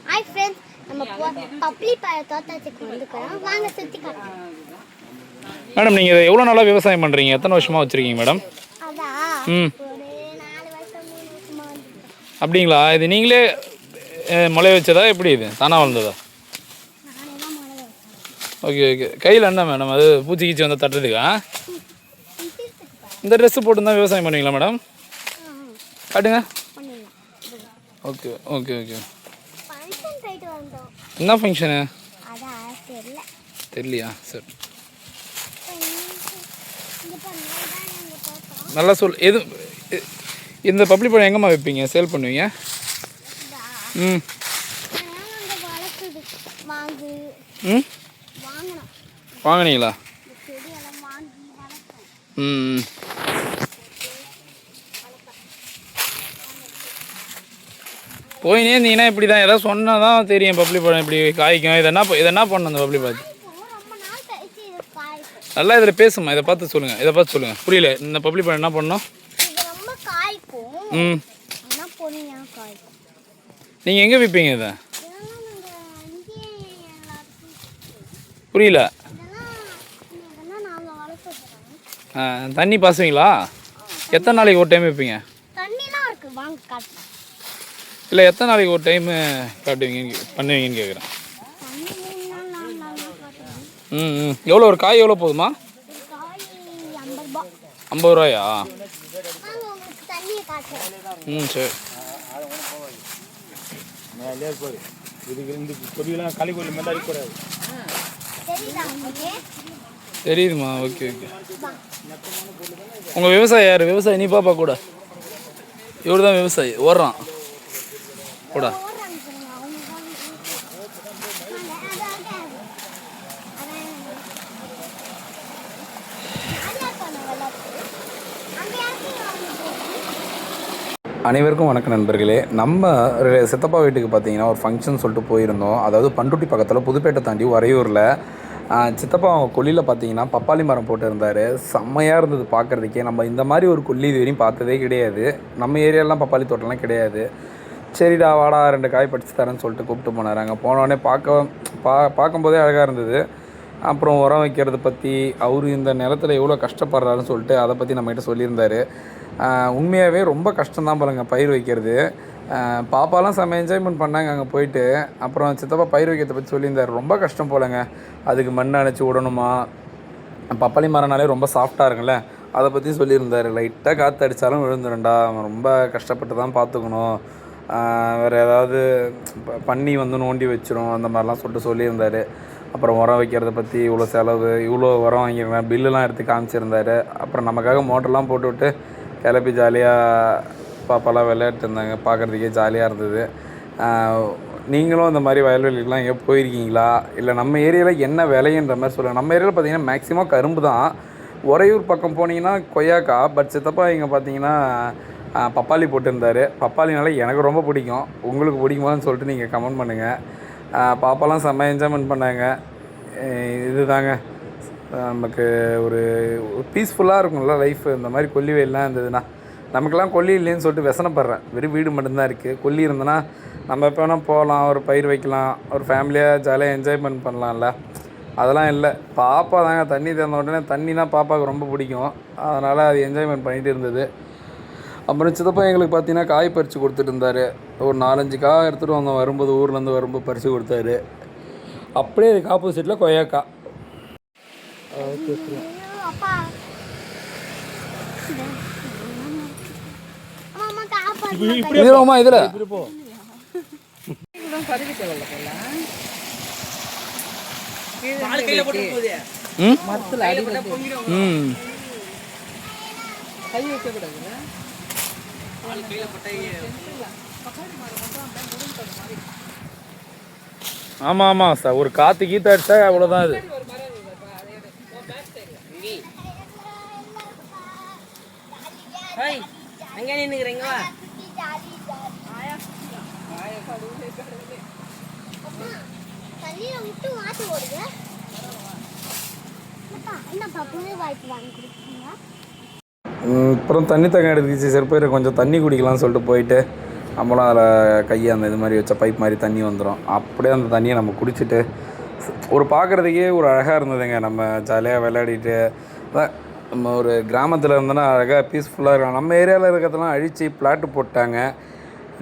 Hi friends, நம்ம bubbly தோட்டத்துக்கு வந்துக்கிறோம். வாங்க சுற்றி காட்டுறோம். மேடம், நீங்கள் இதை எவ்வளோ நாளாக விவசாயம் பண்ணுறீங்க? எத்தனை வருஷமாக வச்சுருக்கீங்க மேடம்? அதான் ஒரு 4 வருஷம் 3 வருஷமா வந்து. அப்படிங்களா? இது நீங்களே முளைய வச்சதா எப்படி? இது தானாக வளர்ந்ததா? நானே தான் முளைய வச்சேன். Okay okay. கையில் என்ன மேடம் அது பூச்சி கீச்சி வந்தால் தட்டுறதுக்கா? இந்த ட்ரெஸ்ஸு போட்டு தான் விவசாயம் பண்ணுவீங்களா மேடம்? காட்டுங்க. Okay okay okay. ஃபங்க்ஷன் போயிட்டு வந்தோம். என்ன ஃபங்க்ஷனு? அதான் தெரியலையா? சரி, நல்லா சொல். எது இந்த பப்ளி பழம் எங்கேம்மா வைப்பீங்க, சேல் பண்ணுவீங்க? ம் வாங்கினீங்களா? ம் போயினே இருந்தீங்கன்னா இப்படி தான் ஏதாவது சொன்னால் தான் தெரியும். பப்ளி பழம் இப்படி காய்க்கும். இதை என்ன பண்ணணும் அந்த பப்ளி பழம்? நல்லா இதில் பேசுமா, இதை பார்த்து சொல்லுங்கள். புரியல. இந்த பப்ளி பழம் என்ன பண்ணணும்? ம் நீங்கள் எங்கே விற்பீங்க இதை? புரியல. தண்ணி பாசுவீங்களா? எத்தனை நாளைக்கு ஒரு டைம் வைப்பீங்க? இல்லை, எத்தனை நாளைக்கு ஒரு டைமு பண்ணுவீங்கன்னு கேட்குறேன். ம் எவ்வளோ ஒரு காய் எவ்வளோ போகுதுமா? 50 ரூபாயா? ம் சரி. தெரியுதுமா? Okay okay. உங்கள் விவசாயி யார்? விவசாயி நீ பாப்பா கூட. இவர் தான் விவசாயி, ஓடுறான் கூட. அனைவருக்கும் வணக்கம் நண்பர்களே. நம்ம சித்தப்பா வீட்டுக்கு பார்த்தீங்கன்னா ஒரு ஃபங்க்ஷன் சொல்லிட்டு போயிருந்தோம். அதாவது பண்ருட்டி பக்கத்தில் புதுப்பேட்டை தாண்டி உறையூரில். சித்தப்பா அவங்க கொல்லியில் பார்த்தீங்கன்னா பப்பாளி மரம் போட்டு இருந்தார். செம்மையாக இருந்தது பார்க்குறதுக்கே. நம்ம இந்த மாதிரி ஒரு கொல்லி இது வரையும் பார்த்ததே கிடையாது. நம்ம ஏரியாலாம் பப்பாளி தோட்டம்லாம் கிடையாது. சரிடா வாடா 2 காய் பறித்து தரேன்னு சொல்லிட்டு கூப்பிட்டு போனார். அங்கே போனோடனே பார்க்கும்போதே அழகாக இருந்தது. அப்புறம் உரம் வைக்கிறத பற்றி அவர் இந்த நிலத்தில் எவ்வளோ கஷ்டப்படுறாருன்னு சொல்லிட்டு அதை பற்றி நம்மகிட்ட சொல்லியிருந்தார். உண்மையாகவே ரொம்ப கஷ்டம்தான் போலங்க பயிர் வைக்கிறது. பாப்பாலாம் செம்ம என்ஜாய்மெண்ட் பண்ணாங்க அங்கே போயிட்டு. அப்புறம் சித்தப்பா பயிர் வைக்கிறத பற்றி சொல்லியிருந்தார். ரொம்ப கஷ்டம் போலங்க. அதுக்கு மண் அணைச்சி விடணுமா. பப்பாளி மரம்னாலே ரொம்ப சாஃப்டாக இருக்குல்ல, அதை பற்றி சொல்லியிருந்தார். லைட்டாக காற்று அடித்தாலும் விழுந்துருண்டா, ரொம்ப கஷ்டப்பட்டு தான் பார்த்துக்கணும். வேறு ஏதாவது பண்ணி நோண்டி வச்சிரும், அந்த மாதிரிலாம் சொல்லிட்டு சொல்லியிருந்தார். அப்புறம் உரம் வைக்கிறத பற்றி இவ்வளோ செலவு, இவ்வளோ உரம் வாங்கிடுவேன், பில்லுலாம் எடுத்து காமிச்சிருந்தார். அப்புறம் நமக்காக மோட்டர்லாம் போட்டுவிட்டு கிளப்பி ஜாலியாக பாப்பாலாம் விளையாட்டு இருந்தாங்க. பார்க்குறதுக்கே ஜாலியாக இருந்தது. நீங்களும் இந்த மாதிரி வயல்வெளிக்கெலாம் எங்கே போயிருக்கீங்களா? இல்லை நம்ம ஏரியாவில் என்ன விலைன்ற மாதிரி சொல்லுங்கள். நம்ம ஏரியாவில் பார்த்தீங்கன்னா மேக்ஸிமம் கரும்பு தான். உறையூர் பக்கம் போனீங்கன்னா கொய்யாக்கா. பட் சித்தப்பா இங்கே பார்த்தீங்கன்னா பப்பாளி போட்டிருந்தார். பப்பாளினால எனக்கு ரொம்ப பிடிக்கும். உங்களுக்கு பிடிக்குமான்னு சொல்லிட்டு நீங்கள் கமெண்ட் பண்ணுங்கள். பாப்பாலாம் செம்ம என்ஜாய்மெண்ட் பண்ணாங்க. இது தாங்க நமக்கு ஒரு பீஸ்ஃபுல்லாக இருக்கும்ல லைஃப். இந்த மாதிரி கொல்லி வெயிலாம் இருந்ததுன்னா. நமக்கெல்லாம் கொல்லி இல்லைன்னு சொல்லிட்டு விசனப்படுறேன். வெறும் வீடு மட்டும்தான் இருக்குது. கொல்லி இருந்ததுன்னா நம்ம எப்போ வேணால் போகலாம், ஒரு பயிர் வைக்கலாம், ஒரு ஃபேமிலியாக ஜாலியாக என்ஜாய்மெண்ட் பண்ணலாம்ல. அதெல்லாம் இல்லை. பாப்பா தாங்க தண்ணி திறந்த உடனே தண்ணினா பாப்பாவுக்கு ரொம்ப பிடிக்கும். அதனால் அது என்ஜாய்மெண்ட் பண்ணிகிட்டு இருந்தது. அப்புறம் சித்தப்பா எங்களுக்கு பார்த்தீங்கன்னா காய் பறித்து கொடுத்துட்டு இருந்தார். ஒரு 4-5 காய் எடுத்துகிட்டு வந்தோம். வரும்போது ஊர்லேருந்து வரும்போது பறித்து கொடுத்தாரு. அப்படியே அதுக்கு ஆப்போசிட்டில் கொய்யாக்கா. இப்படிமா இதில் ஆமாம் ஆமாம் சார். ஒரு காற்று கீத்த அடிச்சா அவ்வளோதான். இது அங்கே நின்னுக்கிறீங்க. அப்புறம் தண்ணி தங்க எடுத்துக்கிச்சு. சரி போயிட்டு கொஞ்சம் தண்ணி குடிக்கலாம்னு சொல்லிட்டு போயிட்டு நம்மளும் அதில் கையை அந்த இது மாதிரி வச்ச பைப் மாதிரி தண்ணி வந்துடும். அப்படியே அந்த தண்ணியை நம்ம குடிச்சிட்டு ஒரு பார்க்குறதுக்கே ஒரு அழகாக இருந்ததுங்க. நம்ம ஜாலியாக விளையாடிட்டு அதான் நம்ம ஒரு கிராமத்தில் இருந்தோன்னா அழகாக பீஸ்ஃபுல்லாக இருக்கும். நம்ம ஏரியாவில் இருக்கிறதெல்லாம் அழித்து பிளாட்டு போட்டாங்க.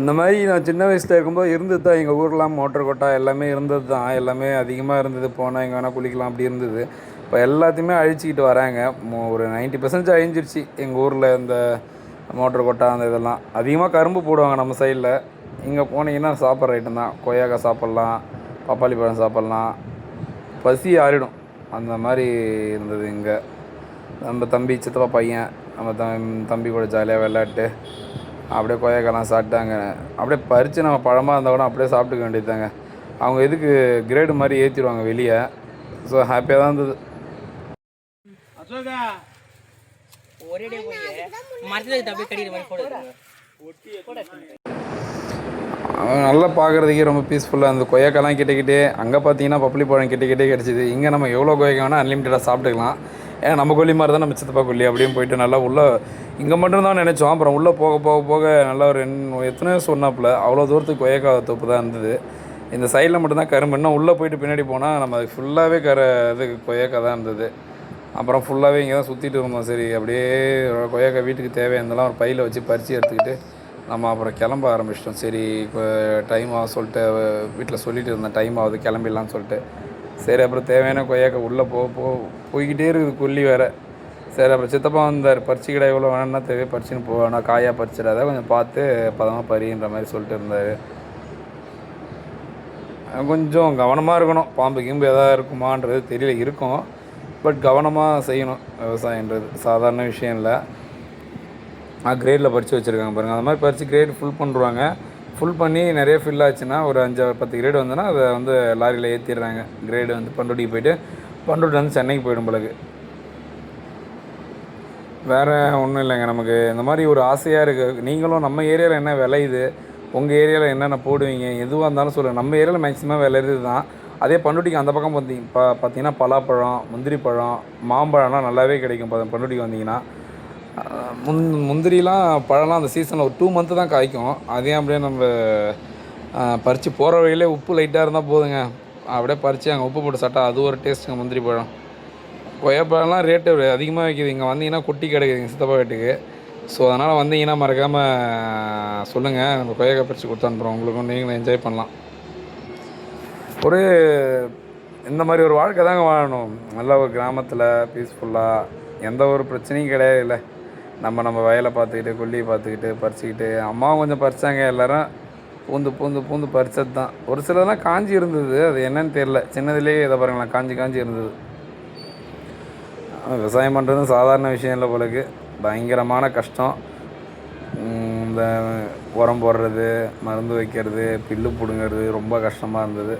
இந்த மாதிரி நான் சின்ன வயசில் இருக்கும்போது இருந்தது தான். எங்கள் ஊர்லாம் மோட்டர் கொட்டா எல்லாமே இருந்தது தான். எல்லாமே அதிகமாக இருந்தது. போனால் எங்கே வேணால் குளிக்கலாம் அப்படி இருந்தது. இப்போ எல்லாத்தையுமே அழிச்சிக்கிட்டு வராங்க. ஒரு 90% அழிஞ்சிருச்சு எங்கள் ஊரில். இந்த மோட்டர் கொட்டா அந்த இதெல்லாம் அதிகமாக கரும்பு போடுவாங்க நம்ம சைடில். இங்கே போனீங்கன்னா சாப்பிட்ற ஐட்டம் தான். கொய்யாக்காய் சாப்பிட்லாம், பப்பாளி பழம் சாப்பிட்லாம், பசி ஆறிடும் அந்த மாதிரி இருந்தது இங்கே. நம்ம தம்பி சித்தப்பா பையன் நம்ம தம்பி கூட ஜாலியாக விளையாட்டு அப்படியே கொய்யாக்காய்லாம் சாப்பிட்டாங்க. அப்படியே பறித்து நம்ம பழமாக இருந்தால் கூட அப்படியே சாப்பிட்டுக்க வேண்டியதாங்க. அவங்க இதுக்கு கிரேடு மாதிரி ஏற்றிடுவாங்க வெளியே. ஸோ ஹாப்பியாக தான் இருந்தது. நல்லா பார்க்குறதுக்கே ரொம்ப பீஸ்ஃபுல்லாக அந்த கொய்யாக்காய்லாம் கிட்டக்கிட்டே. அங்கே பார்த்தீங்கன்னா பப்பளி பழம் கிட்டக்கிட்டே கிடச்சிது. இங்கே நம்ம எவ்வளோ கொய்யாக்காய் வேணால் அன்லிமிட்டடாக சாப்பிட்டுக்கலாம். ஏன்னா நம்ம கொல்லி மாதிரி தான் நம்ம சித்தப்பா கொல்லி. அப்படியும் போயிட்டு நல்லா உள்ளே இங்கே மட்டும்தான் நினச்சோம். அப்புறம் உள்ளே போக போக போக நல்லா ஒரு எத்தனையோ சொன்னாப்புல அவ்வளோ தூரத்துக்கு கொய்யாக்காய் தோப்பு தான் இருந்தது. இந்த சைடில் மட்டும்தான் கரும்பு. இன்னும் உள்ளே போயிட்டு பின்னாடி போனால் நம்ம ஃபுல்லாகவே இது கொய்யாக்காய் தான் இருந்தது. அப்புறம் ஃபுல்லாகவே இங்கே தான் சுற்றிட்டு இருந்தோம். சரி அப்படியே கொய்யாக்காய் வீட்டுக்கு தேவையானதெல்லாம் ஒரு பையில் வச்சு பறித்து எடுத்துக்கிட்டு நம்ம அப்புறம் கிளம்ப ஆரம்பிச்சிட்டோம். சரி இப்போ டைம் ஆக சொல்லிட்டு வீட்டில் சொல்லிட்டு இருந்தேன் டைம் ஆகுது கிளம்பிடலான்னு சொல்லிட்டு. சரி அப்புறம் தேவையான கொய்யாக்காய் உள்ளே போய்கிட்டே இருக்குது கொல்லி வேறு. சரி அப்புறம் சித்தப்பா வந்தார். பறிச்சு கடை எவ்வளோ வேணும்னா தேவையை பறிச்சுன்னு போவேன், நான் காயாக பறிச்சிடாத கொஞ்சம் பார்த்து பதமாக பறின்ற மாதிரி சொல்லிட்டு இருந்தார். கொஞ்சம் கவனமாக இருக்கணும். பாம்பு கிம்பு எதாவது இருக்குமான்றது தெரியல, இருக்கும். பட் கவனமாக செய்யணும். விவசாயன்றது சாதாரண விஷயம் இல்லை. கிரேடில் பறித்து வச்சுருக்காங்க பாருங்கள். அந்த மாதிரி பறித்து கிரேடு ஃபுல் பண்ணுறாங்க. ஃபுல் பண்ணி நிறைய ஃபில் ஆச்சுன்னா ஒரு 5-10 கிரேடு வந்தோன்னா அதை வந்து லாரியில் ஏற்றிடுறாங்க. கிரேடு வந்து பண்ருட்டிக்கு போய்ட்டு பண்ருட்டி வந்து சென்னைக்கு போய்டும் பிறகு. வேறு ஒன்றும் இல்லைங்க. நமக்கு இந்த மாதிரி ஒரு ஆசையாக இருக்குது. நீங்களும் நம்ம ஏரியாவில் என்ன விளையுது, உங்கள் ஏரியாவில் என்னென்ன போடுவீங்க, எதுவாக இருந்தாலும் சொல்லுங்கள். நம்ம ஏரியாவில் மேக்ஸிமம் விளையிறது தான். அதே பண்ருட்டிக்கு அந்த பக்கம் பார்த்தீங்கன்னா பலாப்பழம், முந்திரி பழம், மாம்பழம்லாம் நல்லாவே கிடைக்கும். பண்ருட்டிக்கு வந்தீங்கன்னா முந்திரிலாம் பழம்லாம் அந்த சீசனில் ஒரு 2 மந்த்து தான் காய்க்கும். அதையும் அப்படியே நம்ம பறித்து போகிற வழியிலே உப்பு லைட்டாக இருந்தால் போதுங்க, அப்படியே பறித்து அங்கே உப்பு போட்டு சாப்பிட்டா அது ஒரு டேஸ்ட்டுங்க. முந்திரி பழம், கொய்யாப்பழம்லாம் ரேட்டு அதிகமாக வைக்கிது. இங்கே வந்தீங்கன்னா கொட்டி கிடைக்குதுங்க சித்தப்பா வீட்டுக்கு. ஸோ அதனால் வந்தீங்கன்னா மறக்காமல் சொல்லுங்கள், நம்ம கொய்யாக்காய் பறித்து கொடுத்து அனுப்புகிறோம். உங்களுக்கும் நீங்களும் என்ஜாய் பண்ணலாம். ஒரு இந்த மாதிரி ஒரு வாழ்க்கை தாங்க வாழணும். நல்ல ஒரு கிராமத்தில் பீஸ்ஃபுல்லாக எந்த ஒரு பிரச்சனையும் கிடையாது. இல்லை நம்ம வயலை பார்த்துக்கிட்டு கொல்லியை பார்த்துக்கிட்டு பறிச்சுக்கிட்டு. அம்மாவும் கொஞ்சம் பறித்தாங்க. எல்லோரும் பூந்து பறித்தது தான். ஒரு சிலதெல்லாம் காஞ்சி இருந்தது, அது என்னன்னு தெரில. சின்னதுலேயே இதை பாருங்களேன், காஞ்சி இருந்தது. விவசாயம் பண்ணுறது சாதாரண விஷயம் இல்லை போலக்கு. பயங்கரமான கஷ்டம். இந்த உரம் போடுறது, மருந்து வைக்கிறது, புல்லு பிடுங்கிறது ரொம்ப கஷ்டமாக இருந்தது.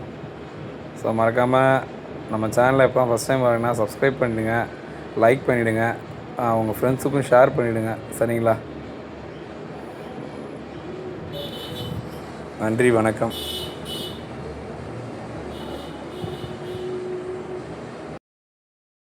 ஸோ மறக்காமல் நம்ம சேனலை எப்போ ஃபஸ்ட் டைம் வரீங்கன்னா சப்ஸ்கிரைப் பண்ணிவிடுங்க, லைக் பண்ணிவிடுங்க, உங்கள் ஃப்ரெண்ட்ஸுக்கும் ஷேர் பண்ணிவிடுங்க. சரிங்களா? நன்றி, வணக்கம்.